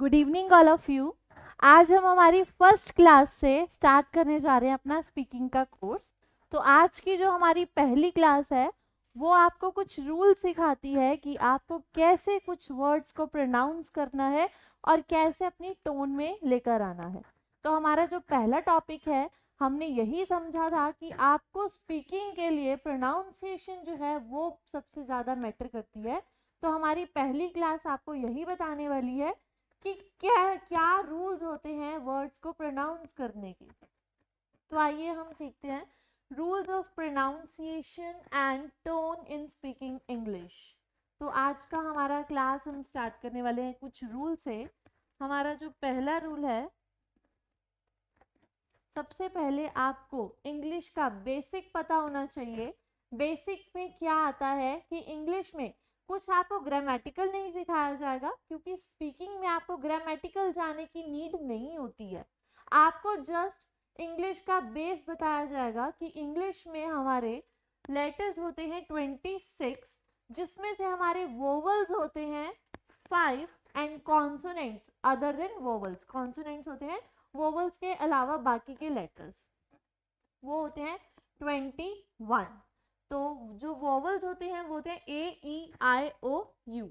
Good evening all of you. आज हम हमारी फर्स्ट क्लास से स्टार्ट करने जा रहे हैं अपना स्पीकिंग का कोर्स। तो आज की जो हमारी पहली क्लास है वो आपको कुछ रूल सिखाती है कि आपको कैसे कुछ वर्ड्स को प्रोनाउंस करना है और कैसे अपनी टोन में लेकर आना है। तो हमारा जो पहला टॉपिक है, हमने यही समझा था कि आपको स्पीकिंग के लिए प्रोनाउंसिएशन जो है वो सबसे ज़्यादा मैटर करती है। तो हमारी पहली क्लास आपको यही बताने वाली है कि क्या क्या रूल्स होते हैं वर्ड्स को प्रोनाउंस करने के। तो आइए हम सीखते हैं rules of pronunciation and tone in speaking English. तो आज का हमारा क्लास हम स्टार्ट करने वाले हैं कुछ रूल से। हमारा जो पहला रूल है, सबसे पहले आपको इंग्लिश का बेसिक पता होना चाहिए। बेसिक में क्या आता है कि इंग्लिश में कुछ आपको ग्रामेटिकल नहीं सिखाया जाएगा, क्योंकि स्पीकिंग में आपको ग्रामेटिकल जाने की नीड नहीं होती है। आपको जस्ट इंग्लिश का बेस बताया जाएगा कि इंग्लिश में हमारे लेटर्स होते हैं 26, जिसमें से हमारे वोवल्स होते हैं 5 and consonants other than vowels. Consonants होते हैं वोवल्स के अलावा बाकी के लेटर्स, वो होते हैं 21। तो जो वोवल्स होते हैं वो होते हैं A E I O U।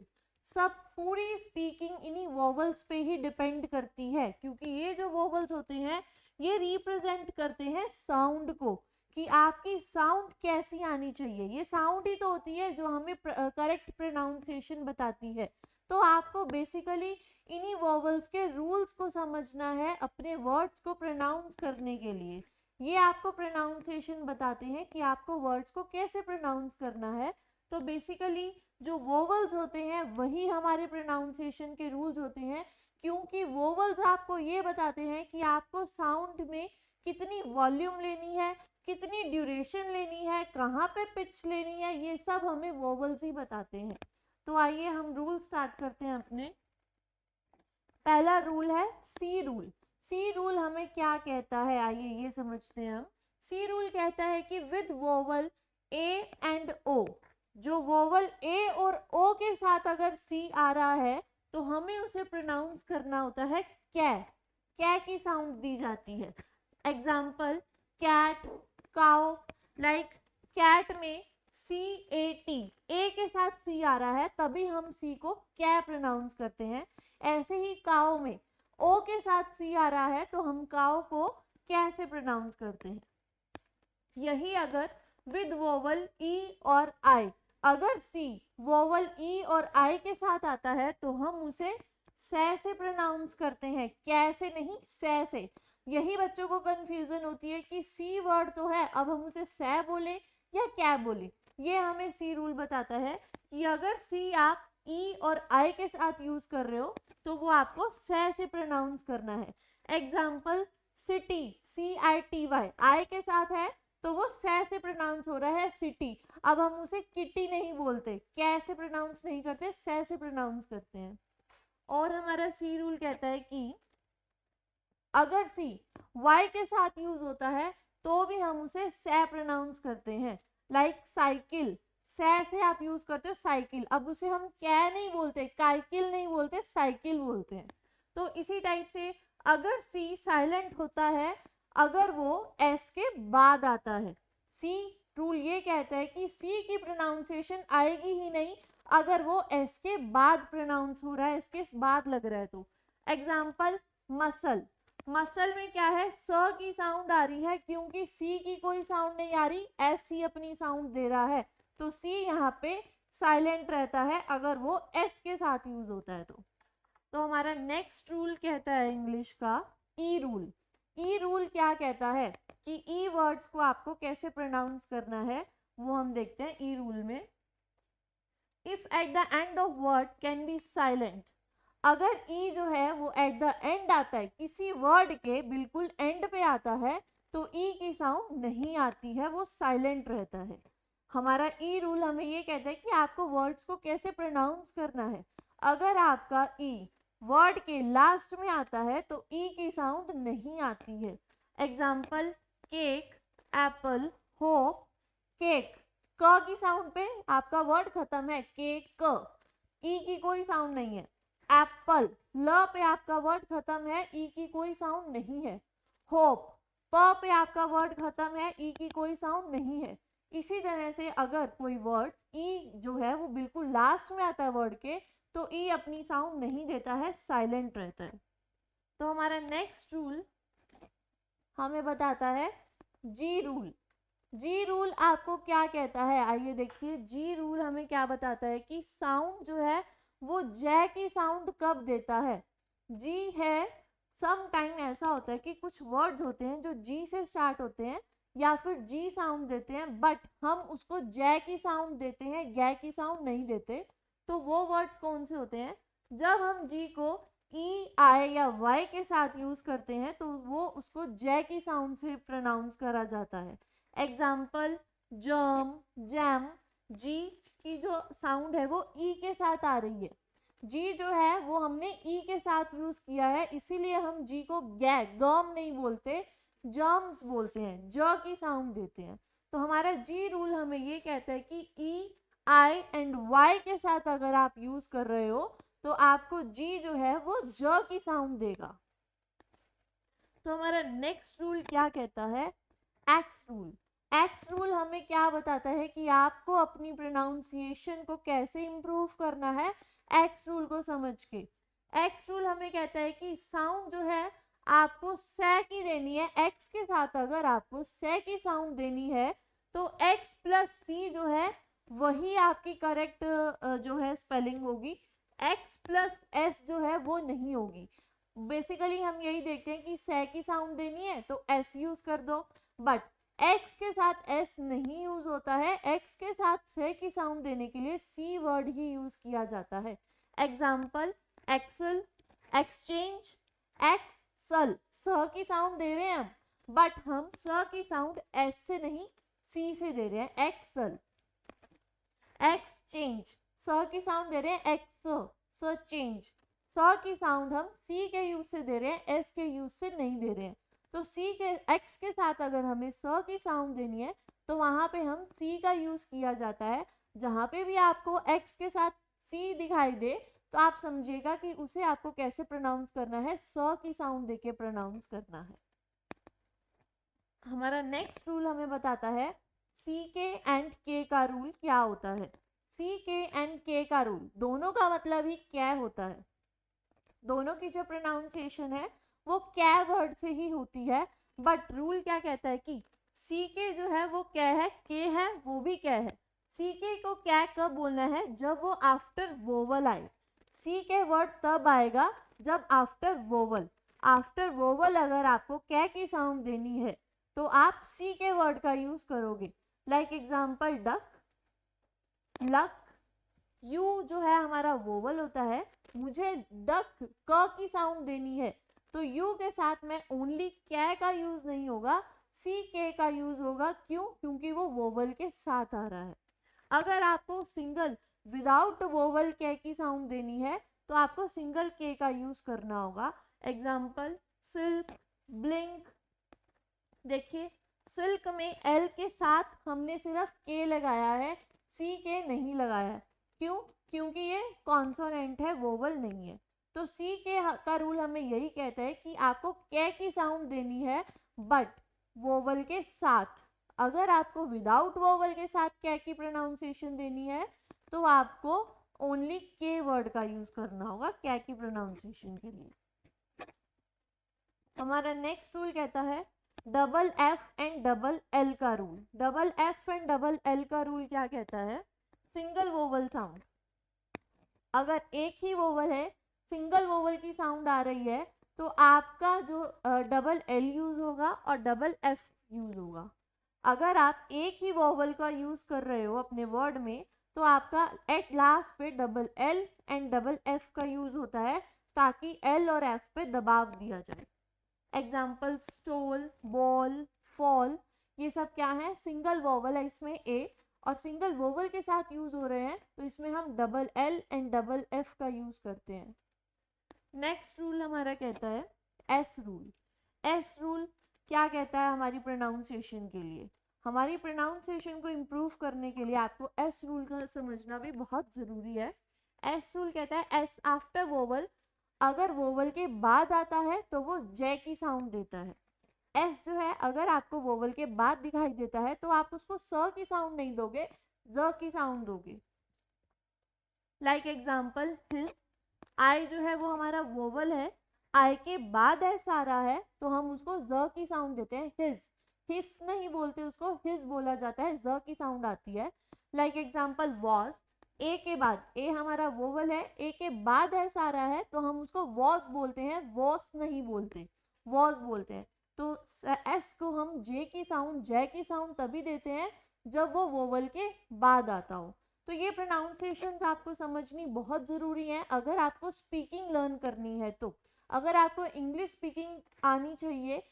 सब पूरी स्पीकिंग इन्हीं वोवल्स पे ही डिपेंड करती है, क्योंकि ये जो वोवल्स होते हैं ये रिप्रेजेंट करते हैं साउंड को, कि आपकी साउंड कैसी आनी चाहिए। ये साउंड ही तो होती है जो हमें करेक्ट प्रोनाउंसिएशन बताती है। तो आपको बेसिकली इन्हीं वोवल्स के रूल्स को समझना है अपने वर्ड्स को प्रोनाउंस करने के लिए। ये आपको प्रोनाउंसिएशन बताते हैं कि आपको वर्ड्स को कैसे प्रोनाउंस करना है। तो बेसिकली जो वोवल्स होते हैं वही हमारे प्रोनाउंसिएशन के रूल्स होते हैं, क्योंकि वोवल्स आपको ये बताते हैं कि आपको साउंड में कितनी वॉल्यूम लेनी है, कितनी ड्यूरेशन लेनी है, कहाँ पे पिच लेनी है, ये सब हमें वोवल्स ही बताते हैं। तो आइए हम रूल स्टार्ट करते हैं अपने। पहला रूल है सी रूल। सी रूल हमें क्या कहता है, आइए ये समझते हैं हम। सी रूल कहता है कि विद वोवल ए एंड ओ, जो वोवल ए और ओ के साथ अगर सी आ रहा है तो हमें उसे प्रोनाउंस करना होता है कै। कै की साउंड दी जाती है। Example cat, cow. Like cat में CAT, ए के साथ सी आ रहा है तभी हम सी को कै प्रोनाउंस करते हैं। ऐसे ही काओ में ओ के साथ सी आ रहा है तो हम काओ को कैसे प्रोनाउंस करते हैं। यही अगर विद वोवल ई और आई, अगर सी वोवल ई और आई के साथ आता है तो हम उसे सै से प्रोनाउंस करते हैं, कैसे नहीं सै से। यही बच्चों को कंफ्यूजन होती है कि सी वर्ड तो है, अब हम उसे सै बोले या क्या बोले। ये हमें सी रूल बताता है कि अगर सी आप ई और आई के साथ यूज कर रहे हो तो वो आपको सै से प्रोनाउंस करना है। एग्जाम्पल सिटी, CITY आई के साथ है तो वो सै से प्रोनाउंस हो रहा है सिटी। अब हम उसे किटी नहीं बोलते, कैसे प्रोनाउंस नहीं करते, सै से प्रोनाउंस करते हैं। और हमारा सी रूल कहता है कि अगर सी वाई के साथ यूज होता है तो भी हम उसे सै प्रोनाउंस करते हैं। लाइक साइकिल, सै से आप यूज करते हो साइकिल, अब उसे हम कै नहीं बोलते, काइकिल नहीं बोलते, साइकिल बोलते हैं। तो इसी टाइप से अगर सी साइलेंट होता है अगर वो एस के बाद आता है। सी रूल ये कहता है कि सी की प्रोनाउंसिएशन आएगी ही नहीं अगर वो एस के बाद प्रोनाउंस हो रहा है, इसके बाद लग रहा है तो। एग्जाम्पल मसल, मसल में क्या है, स की साउंड आ रही है, क्योंकि सी की कोई साउंड नहीं आ रही, एस ही अपनी साउंड दे रहा है, तो सी यहाँ पे साइलेंट रहता है अगर वो एस के साथ यूज होता है तो हमारा नेक्स्ट रूल कहता है इंग्लिश का ई रूल। ई रूल क्या कहता है कि ई वर्ड्स को आपको कैसे प्रोनाउंस करना है, वो हम देखते हैं ई रूल में। If at the end of word can be silent, अगर ई जो है वो एट द एंड आता है, किसी वर्ड के बिल्कुल एंड पे आता है तो ई की साउंड नहीं आती है, वो साइलेंट रहता है। हमारा ई रूल हमें ये कहता है कि आपको वर्ड्स को कैसे प्रोनाउंस करना है। अगर आपका ई वर्ड के लास्ट में आता है तो ई की साउंड नहीं आती है। Example cake, Apple, hope. Cake, क की साउंड पे आपका वर्ड खत्म है, केक, ई की कोई साउंड नहीं है। एप्पल, ल पे आपका वर्ड खत्म है, ई की कोई साउंड नहीं है। होप, प पे आपका वर्ड खत्म है, ई की कोई साउंड नहीं है। इसी तरह से अगर कोई वर्ड ई जो है वो बिल्कुल लास्ट में आता है वर्ड के, तो ई अपनी साउंड नहीं देता है, साइलेंट रहता है। तो हमारा नेक्स्ट रूल हमें बताता है जी रूल। जी रूल आपको क्या कहता है, आइए देखिए। जी रूल हमें क्या बताता है कि साउंड जो है वो जय की साउंड कब देता है। जी है, सम टाइम ऐसा होता है कि कुछ वर्ड्स होते हैं जो जी से स्टार्ट होते हैं या फिर जी साउंड देते हैं, बट हम उसको जय की साउंड देते हैं, गे की साउंड नहीं देते। तो वो वर्ड्स कौन से होते हैं, जब हम जी को ई आई या वाई के साथ यूज करते हैं तो वो उसको जय की साउंड से प्रोनाउंस करा जाता है। एग्जाम्पल, जर्म, जैम, जी की जो साउंड है वो ई के साथ आ रही है। जी जो है वो हमने ई के साथ यूज किया है, इसीलिए हम जी को गम नहीं बोलते, जर्म्स बोलते हैं, ज की साउंड देते हैं। तो हमारा जी रूल हमें ये कहता है कि ई आई एंड वाई के साथ अगर आप यूज कर रहे हो तो आपको जी जो है वो ज की साउंड देगा। तो हमारा नेक्स्ट रूल क्या कहता है, एक्स रूल। एक्स रूल हमें क्या बताता है कि आपको अपनी प्रोनाउंसिएशन को कैसे इम्प्रूव करना है, एक्स रूल को समझ के। एक्स रूल हमें कहता है कि साउंड जो है आपको से की देनी है, एक्स के साथ अगर आपको से की साउंड देनी है तो एक्स प्लस सी जो है वही आपकी करेक्ट जो है स्पेलिंग होगी, एक्स प्लस एस जो है वो नहीं होगी। बेसिकली हम यही देखते हैं कि से की साउंड देनी है तो एस यूज कर दो, बट एक्स के साथ एस नहीं यूज होता है, एक्स के साथ से की साउंड देने के लिए सी वर्ड ही यूज किया जाता है। एग्जाम्पल, एक्सल, एक्सचेंज, एक्सल, स की साउंड दे रहे हैं हम, बट हम स की साउंड एस से नहीं सी से दे रहे हैं, एक्सल। एक्सचेंज, स की साउंड दे रहे हैं, एक्स चेंज, स की साउंड हम सी के यूज से दे रहे हैं, एस के यूज से नहीं दे रहे हैं। तो सी के एक्स के साथ अगर हमें स की साउंड देनी है तो वहां पे हम सी का यूज किया जाता है। जहां पे भी आपको एक्स के साथ सी दिखाई दे तो आप समझिएगा कि उसे आपको कैसे प्रोनाउंस करना है, स की साउंड देके प्रोनाउंस करना है। हमारा नेक्स्ट रूल हमें बताता है सी के एंड के का रूल क्या होता है। सी के एंड के का रूल, दोनों का मतलब ही क्या होता है, दोनों की जो प्रोनाउंसिएशन है वो कै वर्ड से ही होती है, बट रूल क्या कहता है कि सी के जो है वो कै है, के है वो भी कै है। सी के को कै कब बोलना है, जब वो आफ्टर वोवल आए। सी के वर्ड तब आएगा जब आफ्टर वोवल, आफ्टर वोवल अगर आपको कै की साउंड देनी है तो आप सी के वर्ड का यूज करोगे। Like example, duck, luck. You जो है हमारा वोवल होता है, मुझे डक क की साउंड देनी है तो यू के साथ में ओनली कै का यूज नहीं होगा, सी के का यूज होगा। क्यों, क्योंकि वो वोवल के साथ आ रहा है। अगर आपको सिंगल विदाउट वोवल के की साउंड देनी है तो आपको सिंगल के का यूज करना होगा। Example, silk, blink. देखिए, सिल्क में एल के साथ हमने सिर्फ के लगाया है, सी के नहीं लगाया है। क्यों, क्योंकि ये कॉन्सोनेंट है, वोवल नहीं है। तो सी के का रूल हमें यही कहता है कि आपको के की साउंड देनी है बट वोवल के साथ। अगर आपको विदाउट वोवल के साथ के की प्रोनाउंसिएशन देनी है तो आपको ओनली के वर्ड का यूज करना होगा के की प्रोनाउंसिएशन के लिए। हमारा नेक्स्ट रूल कहता है double F and double L का rule. Double F and double L का रूल क्या कहता है, सिंगल वोवल साउंड, अगर एक ही वोवल है, सिंगल वोवल की साउंड आ रही है तो आपका जो डबल एल यूज होगा और डबल एफ यूज होगा। अगर आप एक ही वोवल का यूज कर रहे हो अपने वर्ड में तो आपका एट लास्ट पे double L and double F का यूज होता है ताकि एल और एफ पे दबाव दिया जाए। एग्जाम्पल, स्टोल, बॉल, फॉल, ये सब क्या है, सिंगल वोवल है इसमें ए और सिंगल वोवल के साथ यूज हो रहे हैं तो इसमें हम double L and double F का यूज करते हैं। नेक्स्ट रूल हमारा कहता है एस रूल। एस रूल क्या कहता है हमारी प्रोनाउंसिएशन के लिए, हमारी प्रोनाउंसिएशन को इम्प्रूव करने के लिए आपको एस रूल का समझना भी बहुत ज़रूरी है। एस रूल कहता है एस आफ्टर वोवल, अगर वोवल के बाद आता है तो वो जे की साउंड देता है। एस जो है अगर आपको वोवल के बाद दिखाई देता है तो आप उसको स की साउंड नहीं दोगे, ज की साउंड दोगे। लाइक एग्जाम्पल हिज, आई जो है वो हमारा वोवल है, आई के बाद एस आ रहा है तो हम उसको ज की साउंड देते हैं, हिज। हिस नहीं बोलते उसको, हिज बोला जाता है, ज की साउंड आती है। लाइक एग्जाम्पल वॉज, ए के बाद, ए हमारा वोवल है, ए के बाद एस आ रहा है तो हम उसको वॉज बोलते हैं, वॉस नहीं बोलते, वॉज बोलते हैं। तो एस को हम जे की साउंड, जय की साउंड तभी देते हैं जब वो वोवल के बाद आता हो। तो ये प्रोनाउंसिएशंस आपको समझनी बहुत ज़रूरी है अगर आपको स्पीकिंग लर्न करनी है। तो अगर आपको इंग्लिश स्पीकिंग आनी चाहिए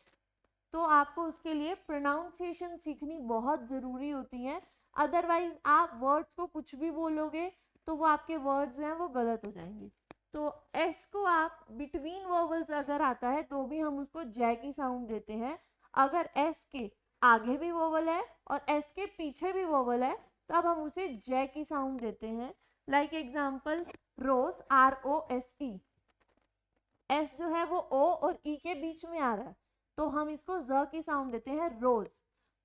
तो आपको उसके लिए प्रोनाउंसिएशन सीखनी बहुत ज़रूरी होती है। अदरवाइज आप वर्ड्स को कुछ भी बोलोगे तो वो आपके वर्ड्स जो हैं वो गलत हो जाएंगे। तो एस को आप बिटवीन वोवल्स अगर आता है तो भी हम उसको जय की साउंड देते हैं। अगर एस के आगे भी वोवल है और एस के पीछे भी वोवल है तब हम उसे जय की साउंड देते हैं। लाइक एग्जाम्पल रोज, ROSE, एस जो है वो ओ और ई के बीच में आ रहा है तो हम इसको ज की साउंड देते हैं, रोज।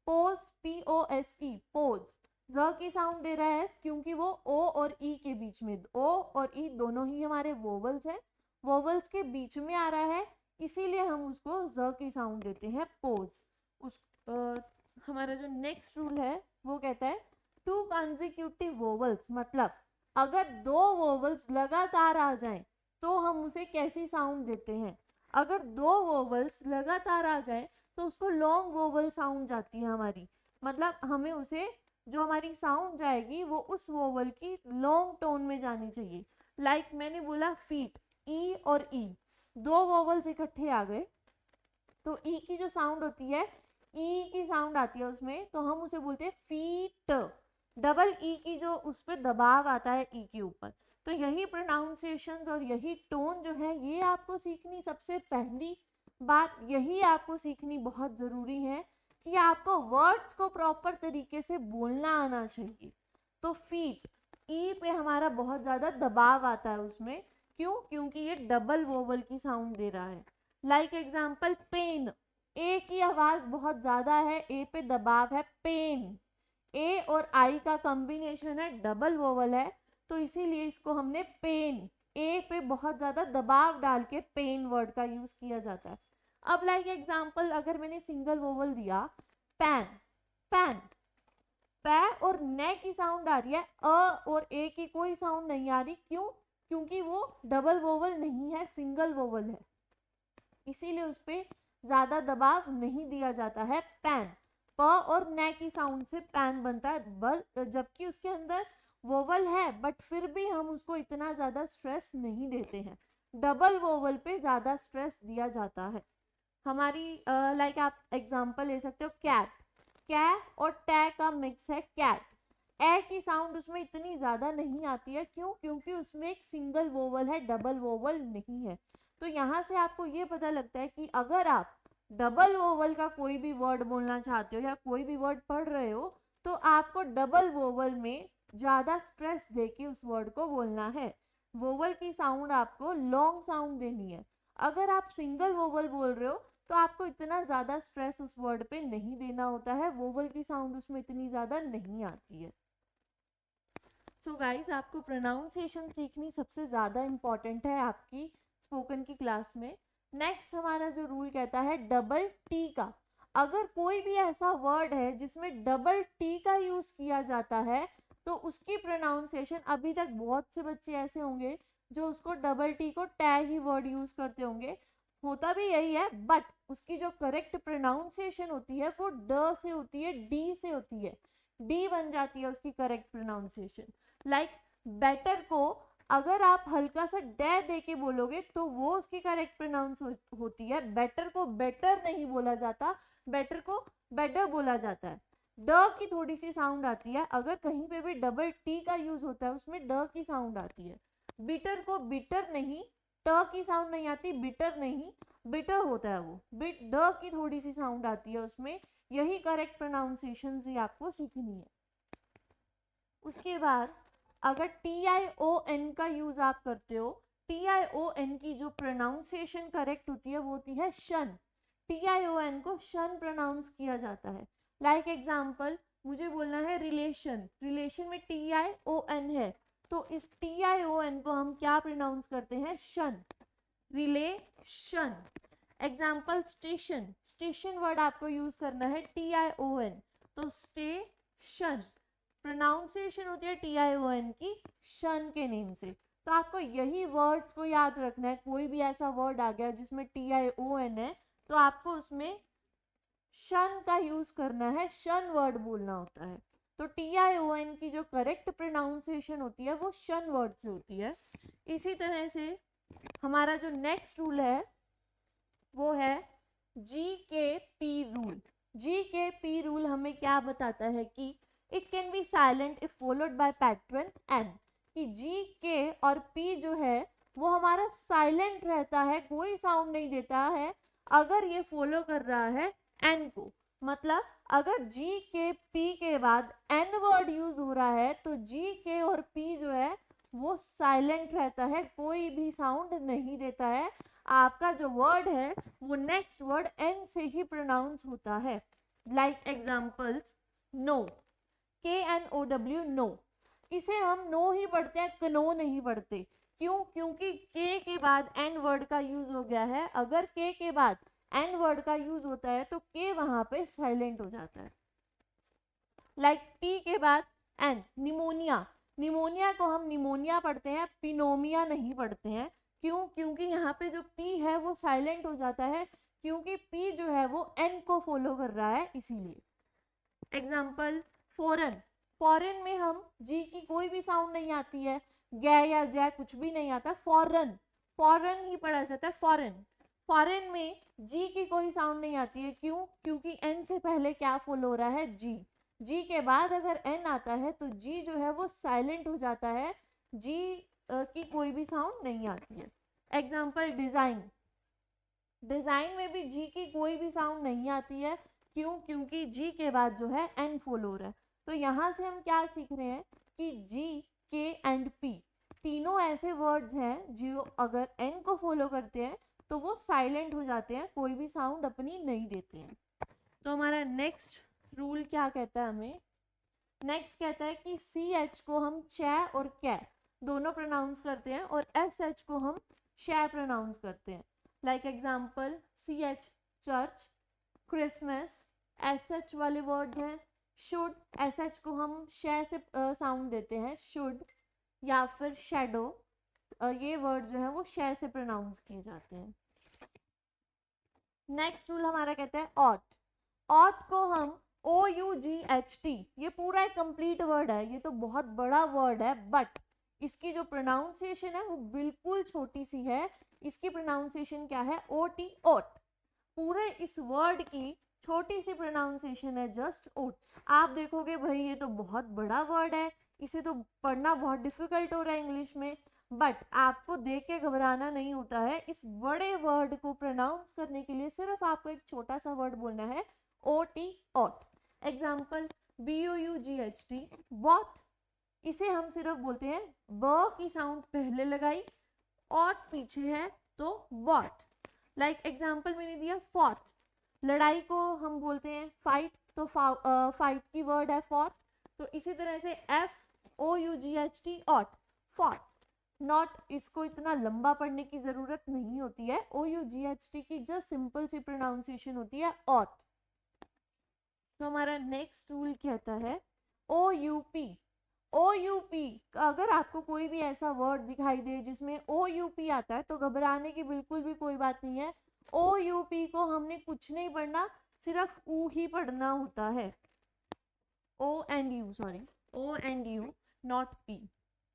पोज, POSE, पोज, ज की साउंड दे रहा है क्योंकि वो ओ और ई के बीच में, ओ और ई दोनों ही हमारे वोवल्स हैं, वोवल्स के बीच में आ रहा है इसीलिए हम उसको ज की साउंड देते हैं, पोज। हमारा जो नेक्स्ट रूल है वो कहता है टू कंसेक्यूटिव वोवल्स, मतलब अगर दो वोवल्स लगातार आ जाएं तो हम उसे कैसी साउंड देते हैं। अगर दो वोवल्स लगातार आ जाए तो उसको लॉन्ग वोवल साउंड जाती है हमारी, मतलब हमें उसे जो हमारी साउंड जाएगी वो उस वोवल की लॉन्ग टोन में जानी चाहिए। लाइक मैंने बोला फीट, ई और ई दो वोवल्स इकट्ठे आ गए तो ई की जो साउंड होती है, ई की साउंड आती है उसमें तो हम उसे बोलते हैं फीट। डबल ई की जो उस पर दबाव आता है ई के ऊपर। तो यही प्रोनाउंसिएशन और यही टोन जो है ये आपको सीखनी, सबसे पहली बात यही आपको सीखनी बहुत ज़रूरी है कि आपको वर्ड्स को प्रॉपर तरीके से बोलना आना चाहिए। तो फीट, ई पे हमारा बहुत ज़्यादा दबाव आता है उसमें, क्यों? क्योंकि ये डबल वोवल की साउंड दे रहा है। लाइक एग्जाम्पल पेन, ए की आवाज़ बहुत ज़्यादा है, ए पे दबाव है, पेन। ए और आई का कॉम्बिनेशन है, डबल वोवल है तो इसीलिए इसको हमने पेन, ए पे बहुत ज़्यादा दबाव डाल के पेन वर्ड का यूज़ किया जाता है। अब लाइक एग्जाम्पल अगर मैंने सिंगल वोवल दिया पैन, पैन, पै और ने की साउंड आ रही है, अ और ए की कोई साउंड नहीं आ रही, क्यों? क्योंकि वो डबल वोवल नहीं है, सिंगल वोवल है, इसीलिए उस पर ज़्यादा दबाव नहीं दिया जाता है। पैन, प और न की साउंड से पैन बनता है, जबकि उसके अंदर वोवल है बट फिर भी हम उसको इतना ज़्यादा स्ट्रेस नहीं देते हैं, डबल वोवल पे ज़्यादा स्ट्रेस दिया जाता है। हमारी लाइक आप एग्जांपल ले सकते हो कैट, कै और टे का मिक्स है कैट, ए की साउंड उसमें इतनी ज़्यादा नहीं आती है, क्यों? क्योंकि उसमें एक सिंगल वोवल है, डबल वोवल नहीं है। तो यहाँ से आपको ये पता लगता है कि अगर आप डबल वोवल का कोई भी वर्ड बोलना चाहते हो या कोई भी वर्ड पढ़ रहे हो तो आपको डबल वोवल में ज़्यादा स्ट्रेस देके उस वर्ड को बोलना है। वोवल की साउंड आपको लॉन्ग साउंड देनी है। अगर आप सिंगल वोवल बोल रहे हो तो आपको इतना ज़्यादा स्ट्रेस उस वर्ड पे नहीं देना होता है, वोवल की साउंड उसमें इतनी ज़्यादा नहीं आती है। सो गाइज आपको प्रोनाउंसिएशन सीखनी सबसे ज़्यादा इम्पॉर्टेंट है आपकी स्पोकन की क्लास में। नेक्स्ट हमारा जो रूल कहता है डबल टी का, अगर कोई भी ऐसा वर्ड है जिसमें डबल टी का यूज़ किया जाता है तो उसकी प्रोनाउंसिएशन, अभी तक बहुत से बच्चे ऐसे होंगे जो उसको डबल टी को टे ही वर्ड यूज़ करते होंगे, होता भी यही है बट उसकी जो करेक्ट प्रोनाउंसिएशन होती है वो ड से होती है, डी से होती है, डी बन जाती है उसकी करेक्ट प्रोनाउंसिएशन। लाइक बेटर को अगर आप हल्का सा डे दे के बोलोगे तो वो उसकी करेक्ट प्रोनाउंस होती है, बेटर को बेटर नहीं बोला जाता, बेटर को बेटर बोला जाता है, ड की थोड़ी सी साउंड आती है, अगर कहीं पे भी डबल टी का यूज होता है उसमें ड की साउंड आती है। बिटर को बिटर नहीं, ट की साउंड नहीं आती, बिटर नहीं, बिटर होता है वो, बिट ड की थोड़ी सी साउंड आती है उसमें। यही करेक्ट प्रोनाउंसिएशन ही आपको सीखनी है। उसके बाद अगर TION का यूज आप करते हो, TION की जो प्रोनाउंसिएशन करेक्ट होती है वो होती है शन। TION को शन प्रोनाउंस किया जाता है। लाइक एग्जाम्पल, मुझे बोलना है रिलेशन, रिलेशन में TION है, तो इस TION को हम क्या प्रोनाउंस करते हैं? शन, relation. Example station, station word आपको यूज करना है TION, तो स्टेशन प्रोनाउंसिएशन होती है TION की शन के नेम से। तो आपको यही वर्ड्स को याद रखना है। कोई भी ऐसा वर्ड आ गया जिसमें TION है तो आपको उसमें शन का यूज करना है, शन वर्ड बोलना होता है। तो TION की जो करेक्ट प्रोनाउंसिएशन होती है वो शन वर्ड से होती है। इसी तरह से हमारा जो नेक्स्ट रूल है वो है GKP रूल। GKP रूल हमें क्या बताता है कि it can be silent if followed by pattern N, कि G, K और P जो है वो हमारा साइलेंट रहता है, कोई साउंड नहीं देता है अगर ये फॉलो कर रहा है N को। मतलब अगर G, K, P के बाद N वर्ड यूज हो रहा है तो G, K और P जो है वो साइलेंट रहता है, कोई भी साउंड नहीं देता है। आपका जो वर्ड है वो नेक्स्ट वर्ड N से ही प्रोनाउंस होता है। Like examples, no, KNOW, no, इसे हम नो ही पढ़ते हैं, कनो नहीं पढ़ते। क्यों? क्योंकि K के बाद N वर्ड का यूज हो गया है। अगर K के बाद N वर्ड का यूज होता है तो K वहां पे साइलेंट हो जाता है। लाइक P के बाद N, निमोनिया, निमोनिया को हम निमोनिया पढ़ते हैं, पिनोमिया नहीं पढ़ते हैं। क्यों? क्योंकि यहाँ पे जो P है वो साइलेंट हो जाता है, क्योंकि P जो है वो N को फॉलो कर रहा है, इसीलिए। एग्जाम्पल, फॉरेन, फॉरेन में हम G की कोई भी साउंड नहीं आती है, ग या जय कुछ भी नहीं आता, फॉरेन, फॉरेन ही पढ़ा जाता है, फॉरेन। फॉरेन में G की कोई साउंड नहीं आती है। क्यों? क्योंकि N से पहले क्या फॉलो हो रहा है? G। G के बाद अगर N आता है तो G जो है वो साइलेंट हो जाता है, G की कोई भी साउंड नहीं आती है। एग्जाम्पल, डिजाइन, डिजाइन में भी G की कोई भी साउंड नहीं आती है। क्यों? क्योंकि G के बाद जो है N फॉलो हो रहा है। तो यहाँ से हम क्या सीख रहे हैं कि G, K एंड P तीनों ऐसे वर्ड्स हैं जो अगर N को फॉलो करते हैं तो वो साइलेंट हो जाते हैं, कोई भी साउंड अपनी नहीं देते हैं। तो हमारा नेक्स्ट रूल क्या कहता है हमें? नेक्स्ट कहता है कि CH को हम च और कै दोनों प्रोनाउंस करते हैं और SH को हम श प्रोनाउंस करते हैं। Like example, CH church, Christmas, SH वाले वर्ड्स हैं। शुड, SH को हम श से साउंड देते हैं, शुड, या फिर शेडो, ये वर्ड जो है वो श से प्रोनाउंस किए जाते हैं। नेक्स्ट रूल हमारा कहता है ऑट, ऑट को हम OUGHT, ये पूरा एक कंप्लीट वर्ड है, ये तो बहुत बड़ा वर्ड है, बट इसकी जो प्रोनाउंसिएशन है वो बिल्कुल छोटी सी है। इसकी प्रोनाउंसिएशन क्या है? OT, ओट। पूरे इस वर्ड की छोटी सी प्रोनाउंसिएशन है जस्ट ओट। आप देखोगे भाई ये तो बहुत बड़ा वर्ड है, इसे तो पढ़ना बहुत डिफिकल्ट हो रहा है इंग्लिश में, बट आपको देख के घबराना नहीं होता है। इस बड़े वर्ड को प्रोनाउंस करने के लिए सिर्फ आपको एक छोटा सा वर्ड बोलना है, OT, ओट। एग्जाम्पल, BOUGHT, बॉट, इसे हम सिर्फ बोलते हैं ब की साउंड पहले लगाई, ऑट पीछे है तो बॉट। लाइक एग्जाम्पल मैंने दिया फॉट, लड़ाई को हम बोलते हैं फाइट, तो फाइट की वर्ड है फॉट। तो इसी तरह से FOUGHT, ऑट, फॉट। नॉट, इसको इतना लंबा पढ़ने की जरूरत नहीं होती है, OUGHT की जस्ट सिंपल सी प्रोनाउंसिएशन होती है ऑट। तो हमारा नेक्स्ट रूल कहता है OUP, OUP, अगर आपको कोई भी ऐसा वर्ड दिखाई दे जिसमें OUP आता है तो घबराने की बिल्कुल भी कोई बात नहीं है। OUP को हमने कुछ नहीं पढ़ना, सिर्फ ऊ ही पढ़ना होता है, O and U, not P।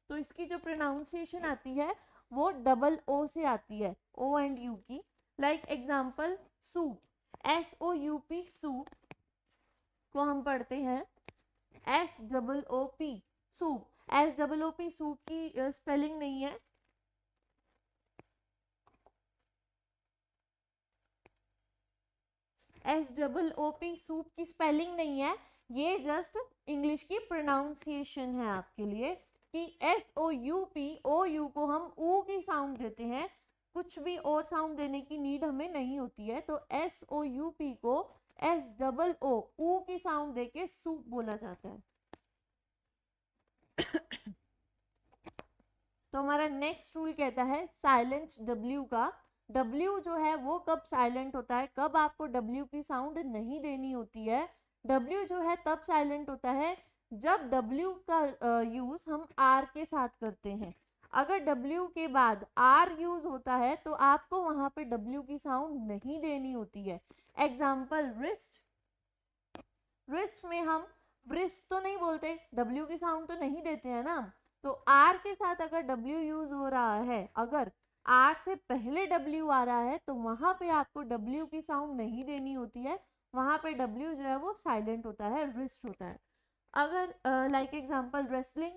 तो इसकी जो प्रोनाउंसिएशन आती है वो डबल O से आती है, O and U की। Like example, soup, SOUP, soup को हम पढ़ते हैं SOOP, सूप। SOOP सूप की स्पेलिंग नहीं है, SOOP सूप की स्पेलिंग नहीं है, ये जस्ट इंग्लिश की प्रोनाउंसिएशन है आपके लिए कि SOUP, OU को हम ऊ की साउंड देते हैं, कुछ भी और साउंड देने की नीड हमें नहीं होती है। तो SOUP को SOO ऊ की साउंड देके सूप बोला जाता है। तो हमारा नेक्स्ट रूल कहता है साइलेंट W का। W जो है वो कब साइलेंट होता है, कब आपको W की साउंड नहीं देनी होती है। W जो है तब साइलेंट होता है जब W का यूज हम R के साथ करते हैं। अगर W के बाद R यूज होता है तो आपको वहां पे W की साउंड नहीं देनी होती है। एग्जाम्पल रिस्ट, रिस्ट में हम रिस्ट तो नहीं बोलते, W की साउंड तो नहीं देते हैं ना। तो R के साथ अगर W यूज हो रहा है, अगर R से पहले W आ रहा है तो वहां पे आपको W की साउंड नहीं देनी होती है, वहां पे W जो है वो साइलेंट होता है, रिस्ट होता है। अगर लाइक एग्जांपल रेसलिंग,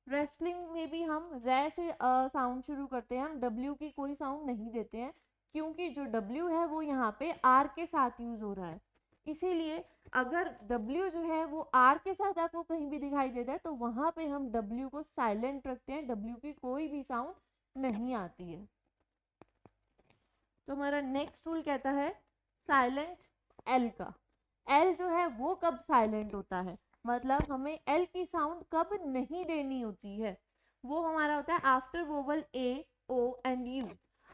रेसलिंग में भी हम रे से साउंड शुरू करते हैं, हम W की कोई साउंड नहीं देते हैं क्योंकि जो W है वो यहाँ पे R के साथ यूज हो रहा है। इसीलिए अगर W जो है वो R के साथ आपको कहीं भी दिखाई दे रहा है तो वहां पे हम W को साइलेंट रखते हैं, W की कोई भी साउंड नहीं आती है। तो हमारा नेक्स्ट रूल कहता है साइलेंट L का। L जो है वो कब साइलेंट होता है, मतलब हमें L की साउंड कब नहीं देनी होती है, वो हमारा होता है after vowel A, O and U।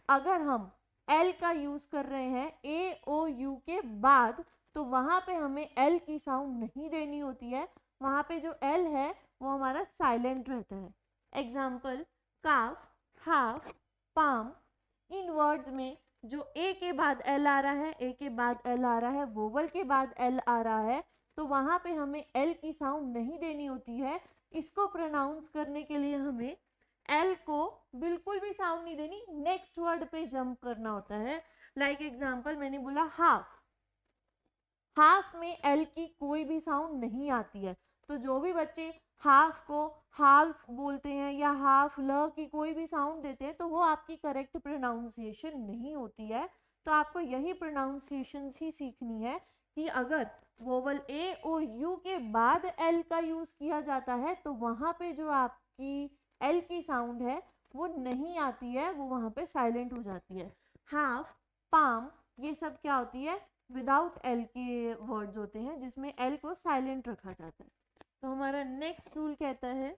अगर हम L का यूज कर रहे हैं A, O, U के बाद तो वहां पे हमें L की साउंड नहीं देनी होती है, वहां पे जो L है वो हमारा साइलेंट रहता है। एग्जाम्पल काफ, हाफ, पाम, इन वर्ड्स में जो ए के बाद एल आ रहा है, ए के बाद एल आ रहा है, वोवल के बाद एल आ रहा है, तो वहां पे हमें एल की साउंड नहीं देनी होती है। इसको प्रोनाउंस करने के लिए हमें एल को बिल्कुल भी साउंड नहीं देनी, नेक्स्ट वर्ड पे जंप करना होता है। लाइक एग्जांपल मैंने बोला हाफ, हाफ में एल की कोई भी साउंड नहीं आती है, तो जो भी बच्चे हाफ को हाफ बोलते हैं या हाफ ल की कोई भी साउंड देते हैं तो वो आपकी करेक्ट प्रोनाउंसिएशन नहीं होती है। तो आपको यही प्रोनाउंसिएशन ही सीखनी है कि अगर वोवल ए और यू के बाद एल का यूज किया जाता है तो वहां पे जो आपकी एल की साउंड है वो नहीं आती है, वो वहां पे साइलेंट हो जाती है। हाफ, पाम, ये सब क्या होती है, विदाउट एल के वर्ड्स होते हैं जिसमें एल को साइलेंट रखा जाता है। तो हमारा नेक्स्ट रूल कहता है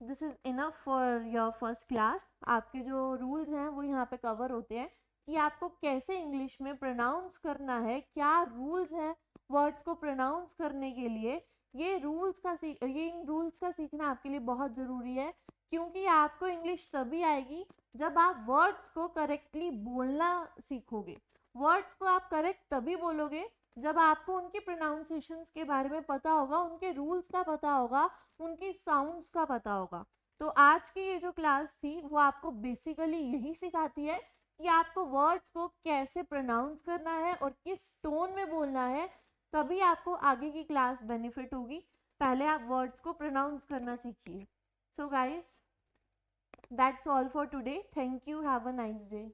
this is enough for your first class. आपके जो रूल्स हैं वो यहाँ पे कवर होते हैं कि आपको कैसे इंग्लिश में प्रोनाउंस करना है, क्या रूल्स हैं वर्ड्स को प्रोनाउंस करने के लिए। ये इन रूल्स का सीखना आपके लिए बहुत ज़रूरी है क्योंकि आपको इंग्लिश तभी आएगी जब आप वर्ड्स को करेक्टली बोलना सीखोगे। वर्ड्स को आप करेक्ट तभी बोलोगे जब आपको उनके प्रोनाउंसिएशंस के बारे में पता होगा, उनके रूल्स का पता होगा, उनकी साउंड्स का पता होगा। तो आज की ये जो क्लास थी वो आपको बेसिकली यही सिखाती है कि आपको वर्ड्स को कैसे प्रोनाउंस करना है और किस टोन में बोलना है, तभी आपको आगे की क्लास बेनिफिट होगी। पहले आप वर्ड्स को प्रोनाउंस करना सीखिए। So guys, that's all for today. Thank you, have a nice day.